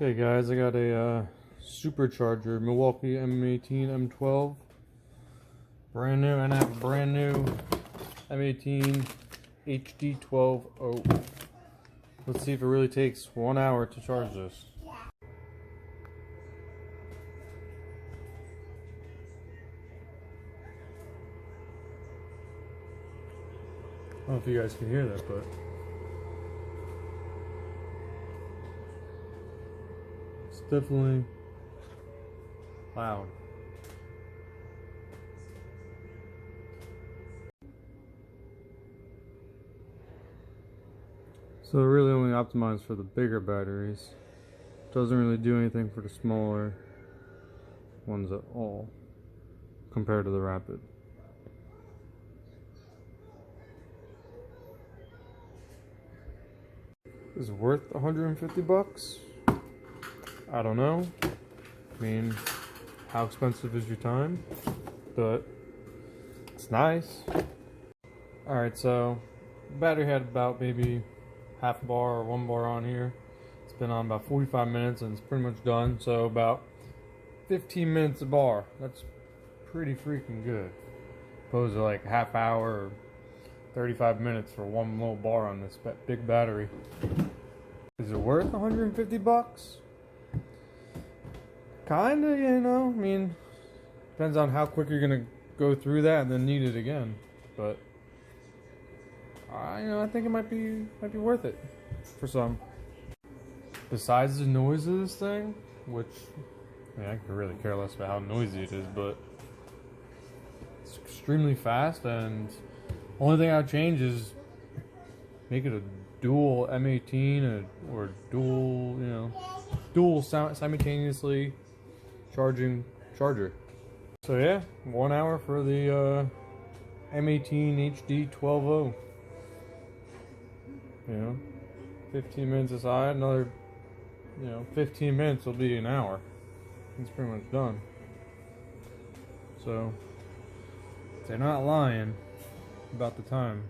Okay guys, I got a Super Charger, Milwaukee M18 M12, brand new, and I have a brand new M18 HD12.0. Let's see if it really takes 1 hour to charge this. I don't know if you guys can hear that, but it's definitely loud. So it really only optimized for the bigger batteries. Doesn't really do anything for the smaller ones at all compared to the Rapid. Is it worth 150 bucks? I don't know. I mean, how expensive is your time? But it's nice. Alright, so the battery had about maybe half a bar or 1 bar on here. It's been on about 45 minutes and it's pretty much done. So about 15 minutes a bar. That's pretty freaking good. Opposed to like half hour or 35 minutes for one little bar on this big battery. Is it worth 150 bucks? Kinda, you know. I mean, depends on how quick you're gonna go through that and then need it again. But I think it might be worth it for some. Besides the noise of this thing, which I could really care less about how noisy it is, but it's extremely fast, and only thing I'd change is make it a dual M18 or dual simultaneously charging charger. So yeah, 1 hour for the M18 HD12.0. 15 minutes aside, another 15 minutes will be an hour. It's pretty much done. So they're not lying about the time.